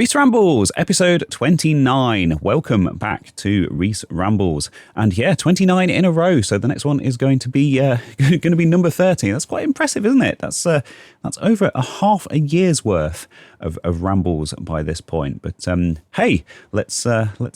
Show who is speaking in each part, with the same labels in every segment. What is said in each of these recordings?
Speaker 1: Reese Rambles, episode 29. Welcome back to Reese Rambles. And yeah, 29 in a row. So the next one is going to be number 30. That's quite impressive, isn't it? That's over a half a year's worth of rambles by this point. But hey, let's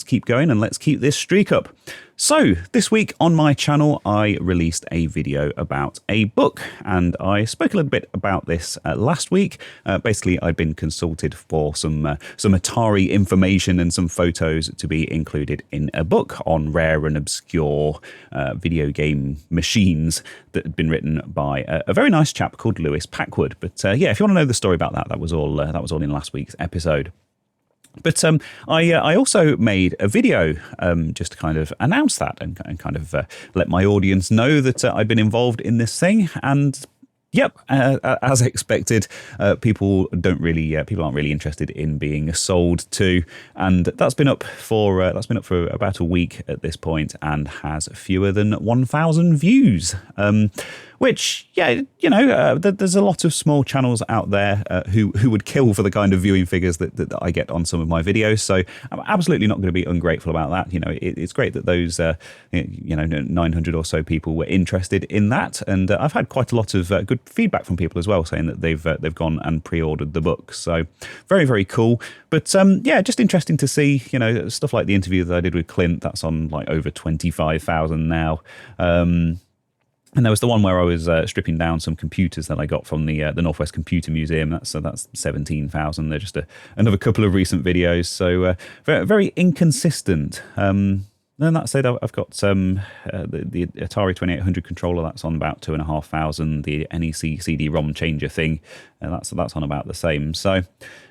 Speaker 1: keep going and let's keep this streak up. So this week on my channel, I released a video about a book, and I spoke a little bit about this last week. Basically, I'd been consulted for some Atari information and some photos to be included in a book on rare and obscure video game machines that had been written by a very nice chap called Lewis Packwood. But yeah, if you want to know the story about that, that was all in last week's episode. But I also made a video just to kind of announce that and kind of let my audience know that I'd been involved in this thing. And yep, as expected, people aren't really interested in being sold to, and that's been up for about a week at this point, and has fewer than 1,000 views. Which, yeah, you know, there's a lot of small channels out there who would kill for the kind of viewing figures that I get on some of my videos. So I'm absolutely not going to be ungrateful about that. You know, it's great that those 900 or so people were interested in that, and I've had quite a lot of good feedback from people as well, saying that they've gone and pre-ordered the book. So very, very cool. But yeah, just interesting to see, you know, stuff like the interview that I did with Clint. That's on like over 25,000 now. And there was the one where I was stripping down some computers that I got from the Northwest Computer Museum. That's 17,000. They're just another couple of recent videos. So very, very inconsistent. Then that said, I've got the Atari 2800 controller. That's on about 2,500. The NEC CD-ROM changer thing, that's on about the same. So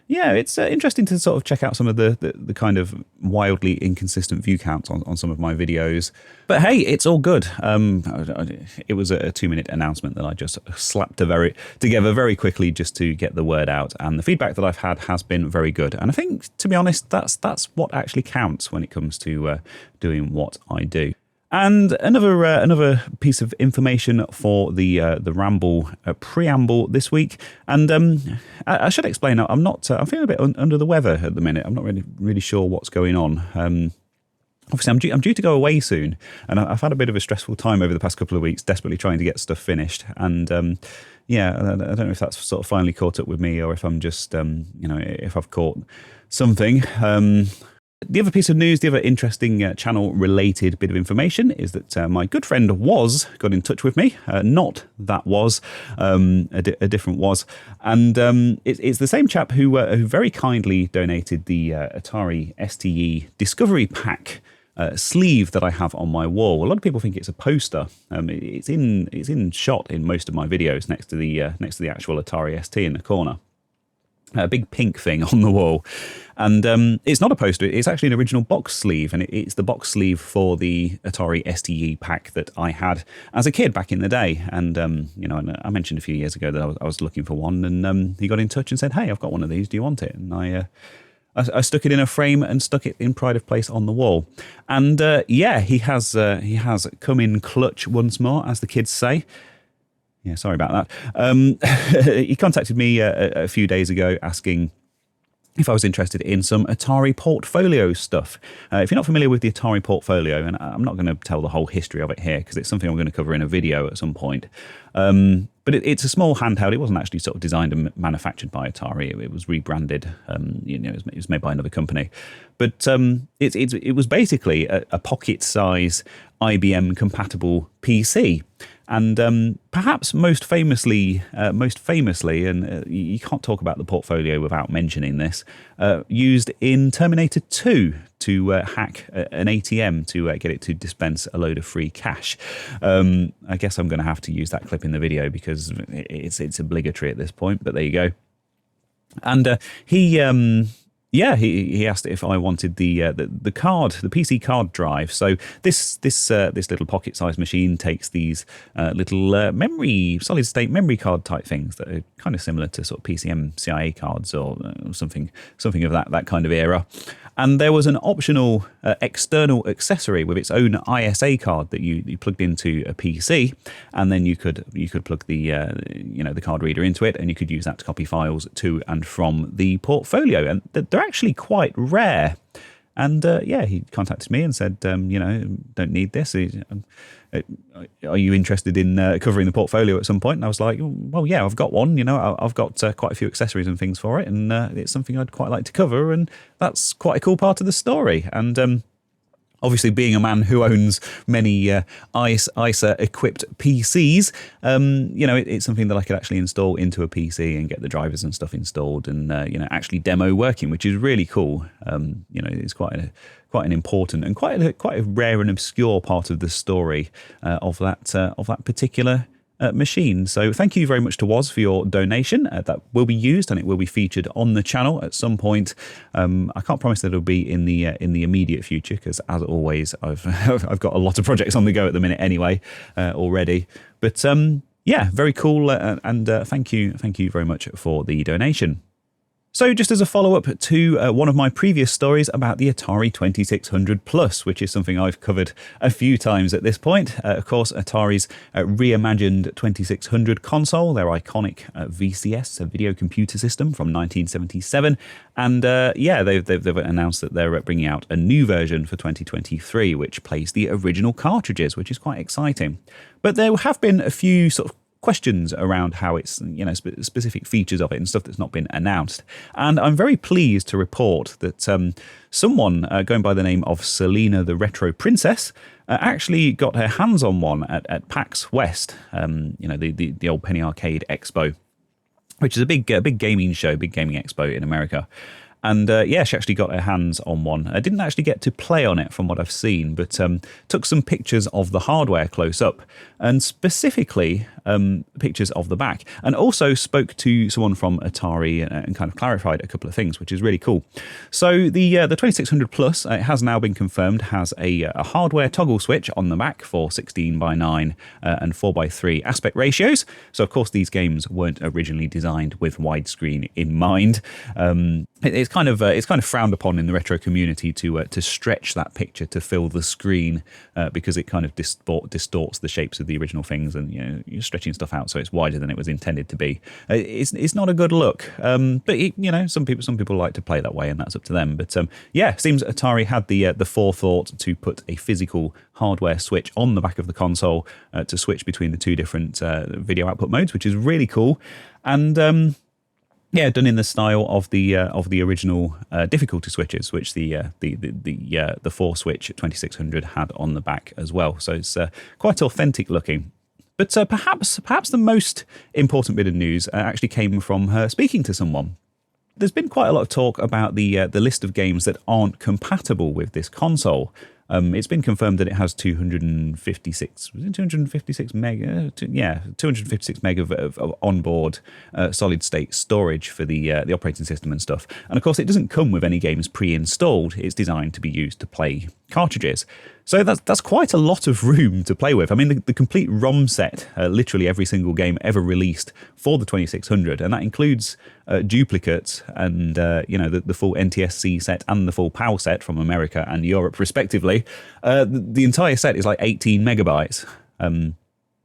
Speaker 1: yeah, it's interesting to sort of check out some of the kind of wildly inconsistent view counts on some of my videos. But hey, it's all good. It was a 2-minute announcement that I just slapped together very quickly just to get the word out. And the feedback that I've had has been very good. And I think, to be honest, that's what actually counts when it comes to doing what I do. And another piece of information for the Ramble preamble this week. And I should explain. I'm feeling a bit under the weather at the minute. I'm not really sure what's going on. Obviously, I'm due to go away soon, and I've had a bit of a stressful time over the past couple of weeks, desperately trying to get stuff finished. And yeah, I don't know if that's sort of finally caught up with me, or if I'm just if I've caught something. The other piece of news, the other interesting channel-related bit of information is that my good friend Woz got in touch with me. Not that Was, a different Was. And it's the same chap who very kindly donated the Atari STE Discovery Pack sleeve that I have on my wall. A lot of people think it's a poster. It's in shot in most of my videos next to the actual Atari ST in the corner. A big pink thing on the wall. And it's not a poster, it's actually an original box sleeve, and it's the box sleeve for the Atari STE pack that I had as a kid back in the day. And I mentioned a few years ago that I was looking for one, and he got in touch and said, "Hey, I've got one of these, do you want it?" And I stuck it in a frame and stuck it in pride of place on the wall. And yeah, he has come in clutch once more, as the kids say. Yeah, sorry about that. He contacted me a few days ago asking if I was interested in some Atari portfolio stuff. If you're not familiar with the Atari portfolio, and I'm not going to tell the whole history of it here because it's something I'm going to cover in a video at some point, but it's a small handheld. It wasn't actually sort of designed and manufactured by Atari. It was rebranded. It was made by another company. But it was basically a pocket-size IBM-compatible PC. And perhaps most famously, and you can't talk about the portfolio without mentioning this, used in Terminator 2 to hack an ATM to get it to dispense a load of free cash. I guess I'm going to have to use that clip in the video because it's obligatory at this point, but there you go. And he asked if I wanted the PC card drive. So this little pocket-sized machine takes these little solid state memory card type things that are kind of similar to sort of PCM CIA cards or something of that kind of era, And there was an optional external accessory with its own ISA card that you plugged into a PC, and then you could plug the the card reader into it, and you could use that to copy files to and from the portfolio. And they're actually quite rare. And he contacted me and said, don't need this. Are you interested in covering the portfolio at some point? And I was like, well, yeah, I've got one. I've got quite a few accessories and things for it, and it's something I'd quite like to cover, and that's quite a cool part of the story. And obviously, being a man who owns many ISA-equipped PCs, it's something that I could actually install into a PC and get the drivers and stuff installed, and actually demo working, which is really cool. It's quite an important and quite a rare and obscure part of the story of that particular machine. So thank you very much to Woz for your donation. That will be used and it will be featured on the channel at some point. I can't promise that it'll be in the immediate future, because as always I've got a lot of projects on the go at the minute anyway already. But very cool, and thank you very much for the donation. So just as a follow-up to one of my previous stories about the Atari 2600 Plus, which is something I've covered a few times at this point. Of course, Atari's reimagined 2600 console, their iconic VCS, a video computer system from 1977. And they've announced that they're bringing out a new version for 2023, which plays the original cartridges, which is quite exciting. But there have been a few sort of questions around how it's, specific features of it and stuff that's not been announced. And I'm very pleased to report that someone going by the name of Selena the Retro Princess actually got her hands on one at PAX West, the old Penny Arcade Expo, which is a big gaming show, big gaming expo in America. And she actually got her hands on one. I didn't actually get to play on it from what I've seen, but took some pictures of the hardware close up, and specifically pictures of the back, and also spoke to someone from Atari and kind of clarified a couple of things, which is really cool. So the 2600 Plus, it has now been confirmed, has a hardware toggle switch on the back for 16:9 and 4:3 aspect ratios. So of course these games weren't originally designed with widescreen in mind. It's kind of frowned upon in the retro community to stretch that picture to fill the screen because it kind of distorts the shapes of the original things, and you're stretching stuff out so it's wider than it was intended to be. It's not a good look, but some people like to play that way, and that's up to them. But seems Atari had the forethought to put a physical hardware switch on the back of the console to switch between the two different video output modes, which is really cool. And done in the style of the original difficulty switches, which the 4-switch 2600 had on the back as well. So it's quite authentic looking. But perhaps the most important bit of news actually came from her speaking to someone. There's been quite a lot of talk about the list of games that aren't compatible with this console. It's been confirmed that it has 256 meg of onboard solid state storage for the operating system and stuff. And of course, it doesn't come with any games pre-installed. It's designed to be used to play cartridges. So that's quite a lot of room to play with. I mean, the complete ROM set, literally every single game ever released for the 2600, and that includes duplicates and the full NTSC set and the full PAL set from America and Europe, respectively. The entire set is like 18 megabytes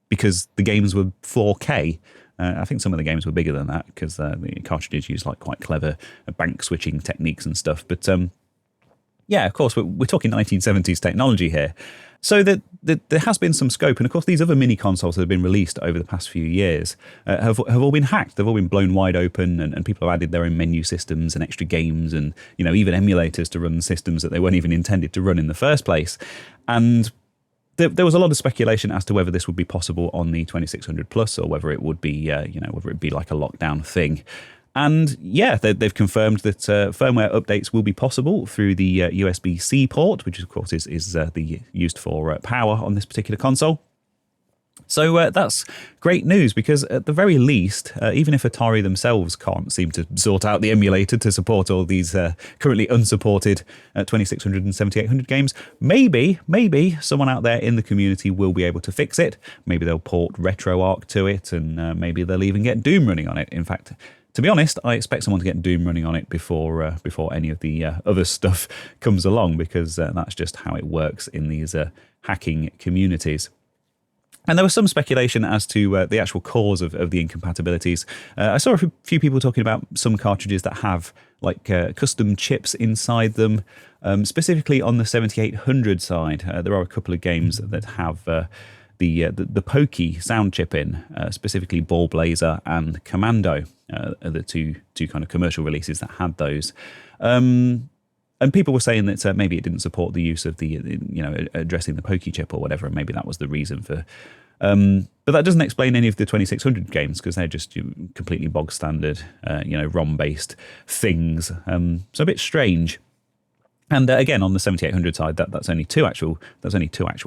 Speaker 1: because the games were 4K. I think some of the games were bigger than that because the cartridges use like quite clever bank switching techniques and stuff. But of course, we're talking 1970s technology here. So there has been some scope. And of course, these other mini consoles that have been released over the past few years have all been hacked. They've all been blown wide open, and people have added their own menu systems and extra games and, even emulators to run systems that they weren't even intended to run in the first place. And there was a lot of speculation as to whether this would be possible on the 2600 Plus or whether it would be, whether it'd be like a lockdown thing. And they've confirmed that firmware updates will be possible through the USB-C port, which of course is used for power on this particular console. So that's great news, because at the very least, even if Atari themselves can't seem to sort out the emulator to support all these currently unsupported 2600 and 7800 games, maybe someone out there in the community will be able to fix it. Maybe they'll port RetroArch to it, and maybe they'll even get Doom running on it. In fact, to be honest, I expect someone to get Doom running on it before any of the other stuff comes along, because that's just how it works in these hacking communities. And there was some speculation as to the actual cause of the incompatibilities. I saw a few people talking about some cartridges that have like custom chips inside them, specifically on the 7800 side. There are a couple of games that have the Pokey sound chip in, specifically Ball Blazer and Commando, are the two kind of commercial releases that had those. And people were saying that maybe it didn't support the use of the, addressing the Pokey chip or whatever, and maybe that was the reason for. But that doesn't explain any of the 2600 games, because they're just completely bog standard, ROM-based things. So a bit strange. And again, on the 7800 side, that's only two actual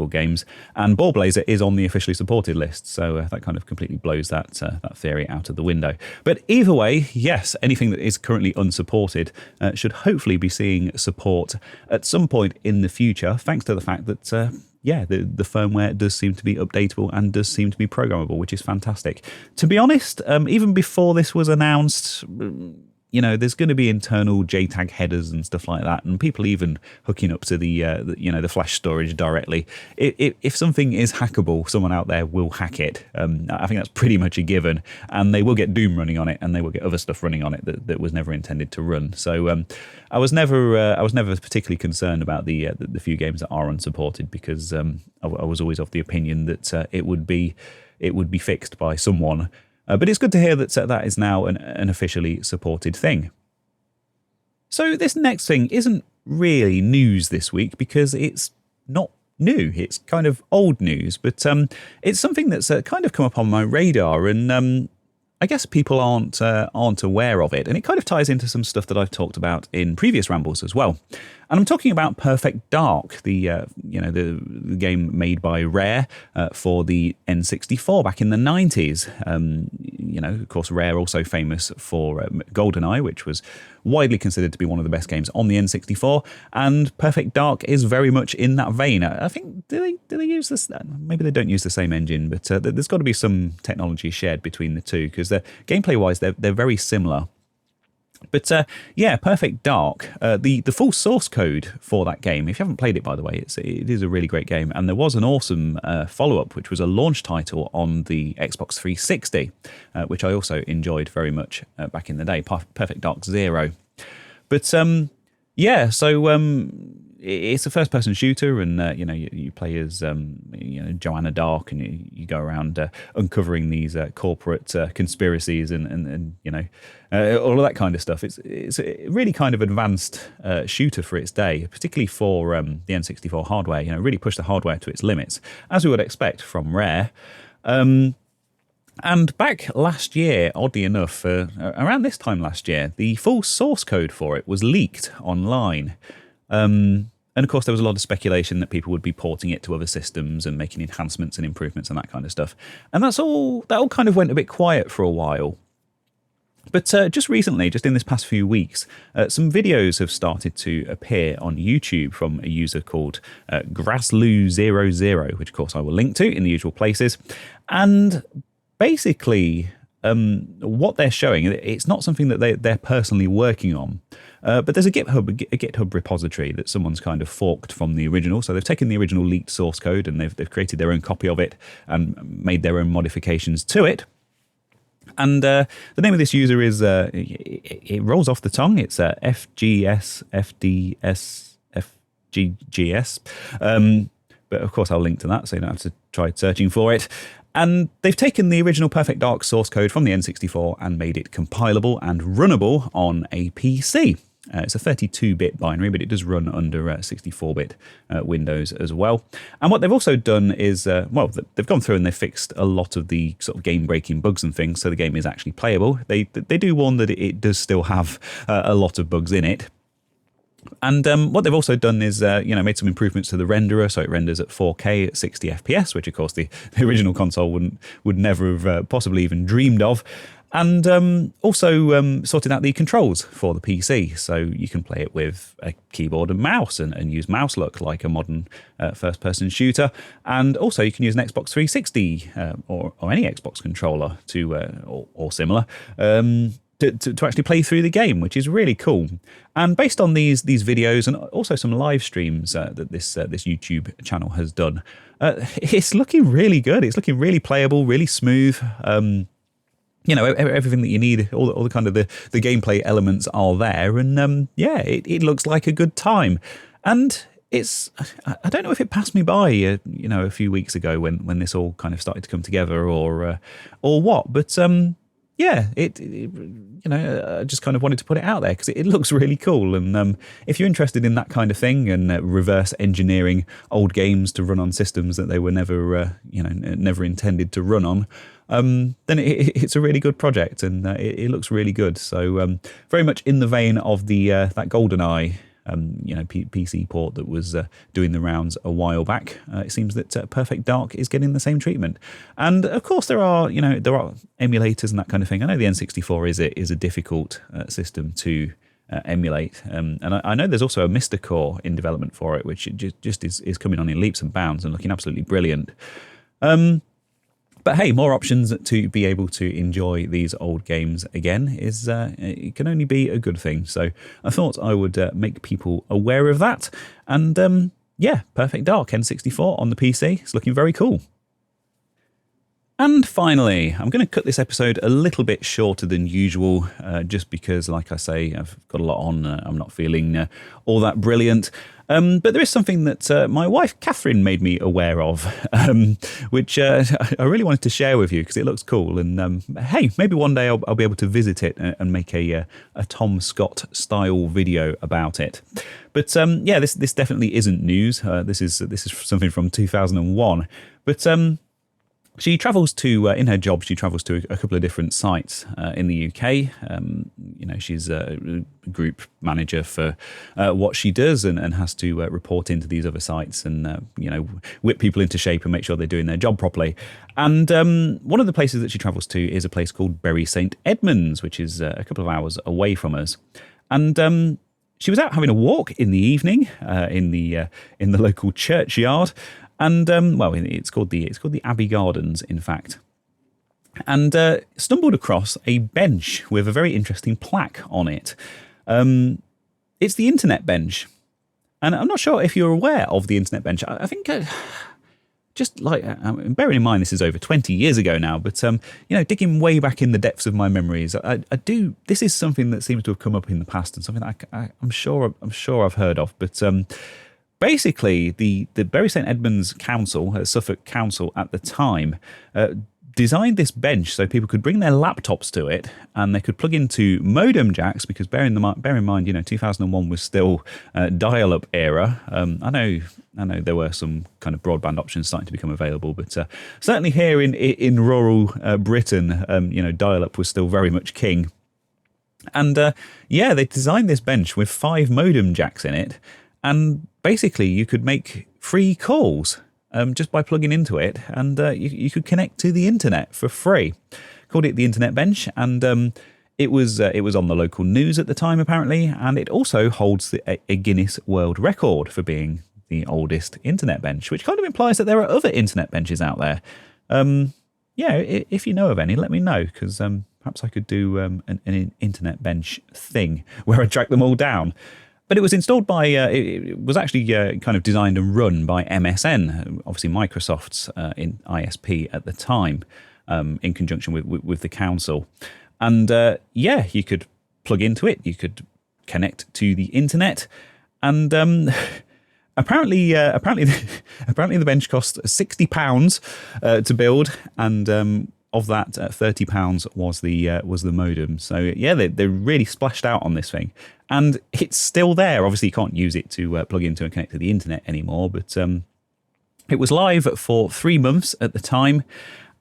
Speaker 1: games, and Ball Blazer is on the officially supported list, so that kind of completely blows that theory out of the window. But either way, yes, anything that is currently unsupported should hopefully be seeing support at some point in the future, thanks to the fact that the firmware does seem to be updatable and does seem to be programmable, which is fantastic. To be honest, even before this was announced, there's going to be internal JTAG headers and stuff like that, and people even hooking up to the flash storage directly. If something is hackable, someone out there will hack it. I think that's pretty much a given, and they will get Doom running on it, and they will get other stuff running on it that was never intended to run. So I was never particularly concerned about the few games that are unsupported, because I was always of the opinion that it would be fixed by someone. But it's good to hear that that is now an officially supported thing. So this next thing isn't really news this week, because it's not new. It's kind of old news, but it's something that's kind of come up on my radar, and I guess people aren't aware of it. And it kind of ties into some stuff that I've talked about in previous rambles as well. And I'm talking about Perfect Dark, the game made by Rare for the N64 back in the 90s. Of course, Rare also famous for GoldenEye, which was widely considered to be one of the best games on the N64. And Perfect Dark is very much in that vein. I think do they use this? Maybe they don't use the same engine, but there's got to be some technology shared between the two, because gameplay-wise they're very similar. But Perfect Dark, the full source code for that game, if you haven't played it, by the way, it is a really great game. And there was an awesome follow-up, which was a launch title on the Xbox 360, which I also enjoyed very much back in the day, Perfect Dark Zero. But it's a first-person shooter, and you play as Joanna Dark, and you go around uncovering these corporate conspiracies and all of that kind of stuff. It's a really kind of advanced shooter for its day, particularly for the N64 hardware. Really pushed the hardware to its limits, as we would expect from Rare. And back last year, oddly enough, around this time last year, the full source code for it was leaked online. And of course, there was a lot of speculation that people would be porting it to other systems and making enhancements and improvements and that kind of stuff. And that all kind of went a bit quiet for a while. But just recently, just in this past few weeks, some videos have started to appear on YouTube from a user called Grassloo00, which of course I will link to in the usual places. And basically, what they're showing, it's not something that they're personally working on. But there's a GitHub repository that someone's kind of forked from the original. So they've taken the original leaked source code and they've created their own copy of it and made their own modifications to it. And the name of this user is, it rolls off the tongue. It's FGS FDS FGGS. But of course, I'll link to that, so you don't have to try searching for it. And they've taken the original Perfect Dark source code from the N64 and made it compilable and runnable on a PC. It's a 32-bit binary, but it does run under 64-bit Windows as well. And what they've also done is, they've gone through and they've fixed a lot of the sort of game-breaking bugs and things, so the game is actually playable. They do warn that it does still have a lot of bugs in it. And what they've also done is, made some improvements to the renderer, so it renders at 4K at 60 FPS, which of course the original console would never have possibly even dreamed of. And also sorted out the controls for the PC, so you can play it with a keyboard and mouse and use mouse look like a modern first-person shooter. And also you can use an Xbox 360 or any Xbox controller or similar to actually play through the game, which is really cool. And based on these videos and also some live streams that this YouTube channel has done, it's looking really good. It's looking really playable, really smooth. Everything that you need, all the kind of the gameplay elements are there, and it looks like a good time. And I don't know if it passed me by, a few weeks ago when this all kind of started to come together, or what, but I just kind of wanted to put it out there because it looks really cool. And if you're interested in that kind of thing and reverse engineering old games to run on systems that they were never intended to run on, then it's a really good project, and it looks really good. So very much in the vein of that GoldenEye PC port that was doing the rounds a while back. It seems that Perfect Dark is getting the same treatment. And of course there are emulators and that kind of thing. I know the N64 is a difficult system to emulate, and I know there's also a Mr. Core in development for it, which just is coming on in leaps and bounds and looking absolutely brilliant. But hey, more options to be able to enjoy these old games again it can only be a good thing. So I thought I would make people aware of that. And Perfect Dark N64 on the PC. It's looking very cool. And finally, I'm going to cut this episode a little bit shorter than usual, just because, like I say, I've got a lot on. I'm not feeling all that brilliant. But there is something that my wife, Catherine, made me aware of, which I really wanted to share with you because it looks cool. And hey, maybe one day I'll be able to visit it and make a Tom Scott style video about it. But this definitely isn't news. This is something from 2001. But she travels to, in her job, she travels to a couple of different sites in the UK. She's a group manager for what she does and has to report into these other sites and, whip people into shape and make sure they're doing their job properly. And one of the places that she travels to is a place called Bury St Edmunds, which is a couple of hours away from us. And she was out having a walk in the evening in the local churchyard. And it's called the Abbey Gardens, in fact, and stumbled across a bench with a very interesting plaque on it. It's the Internet Bench, and I'm not sure if you're aware of the Internet Bench. I think bearing in mind this is over 20 years ago now, but digging way back in the depths of my memories, I do. This is something that seems to have come up in the past and something that I'm sure I've heard of, but. Basically, the Bury St Edmunds Council, Suffolk Council at the time, designed this bench so people could bring their laptops to it and they could plug into modem jacks, because bear in mind, 2001 was still dial-up era. I know there were some kind of broadband options starting to become available, but certainly here in rural Britain, dial-up was still very much king. And they designed this bench with 5 modem jacks in it. And basically, you could make free calls just by plugging into it, and you could connect to the internet for free. Called it the Internet Bench, and it was on the local news at the time, apparently, and it also holds a Guinness World Record for being the oldest internet bench, which kind of implies that there are other internet benches out there. If you know of any, let me know, because perhaps I could do an internet bench thing where I track them all down. But it was installed by, it was actually kind of designed and run by MSN, obviously Microsoft's in ISP at the time, in conjunction with the council. And you could plug into it, you could connect to the internet, and apparently the bench cost £60 to build, and of that, £30 was the modem. So they really splashed out on this thing, and it's still there. Obviously, you can't use it to plug into and connect to the internet anymore. But it was live for 3 months at the time,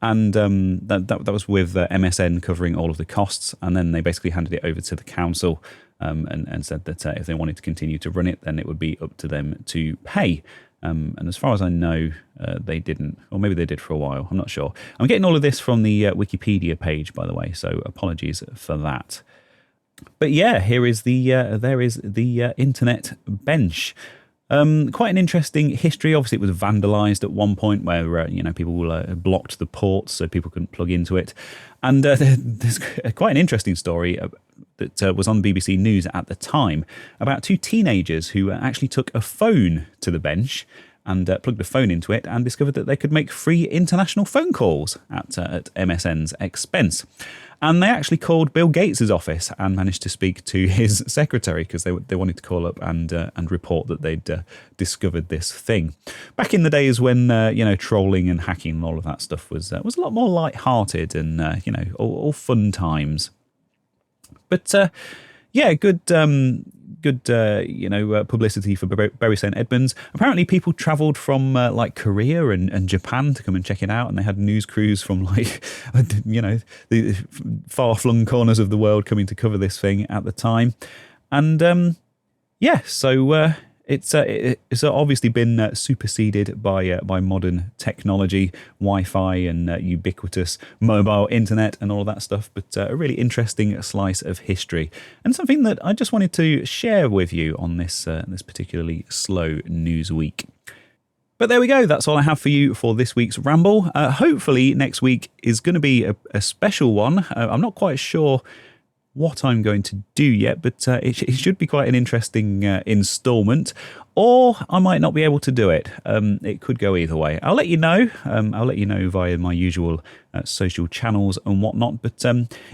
Speaker 1: and that was with MSN covering all of the costs. And then they basically handed it over to the council and said that if they wanted to continue to run it, then it would be up to them to pay. And as far as I know, they didn't, or maybe they did for a while. I'm not sure. I'm getting all of this from the Wikipedia page, by the way, so apologies for that. But here is there is the Internet Bench. Quite an interesting history. Obviously, it was vandalised at one point where people blocked the ports so people couldn't plug into it. And there's quite an interesting story that was on BBC News at the time about two teenagers who actually took a phone to the bench and plugged a phone into it and discovered that they could make free international phone calls at MSN's expense. And they actually called Bill Gates' office and managed to speak to his secretary because they wanted to call up and report that they'd discovered this thing. Back in the days when trolling and hacking and all of that stuff was a lot more light-hearted and all fun times. But good publicity for Bury St Edmunds. Apparently people travelled from Korea and Japan to come and check it out, and they had news crews from the far-flung corners of the world coming to cover this thing at the time. And it's obviously been superseded by modern technology, Wi-Fi and ubiquitous mobile internet and all of that stuff, but a really interesting slice of history and something that I just wanted to share with you on this particularly slow news week. But there we go. That's all I have for you for this week's Ramble. Hopefully next week is going to be a special one. I'm not quite sure what I'm going to do yet, but it should be quite an interesting instalment, or I might not be able to do it. It could go either way. I'll let you know. I'll let you know via my usual social channels and whatnot. But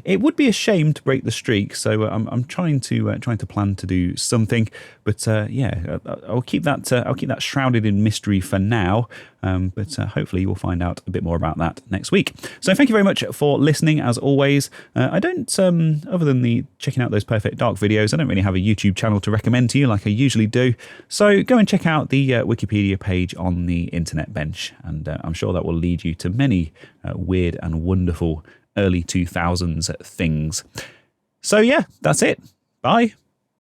Speaker 1: it would be a shame to break the streak, so I'm trying to plan to do something. But I'll keep that shrouded in mystery for now. But hopefully you'll find out a bit more about that next week. So thank you very much for listening, as always. I don't, other than the checking out those Perfect Dark videos, I don't really have a YouTube channel to recommend to you like I usually do. So go and check out the Wikipedia page on the Internet Bench, and I'm sure that will lead you to many weird and wonderful early 2000s things. So yeah, that's it. Bye.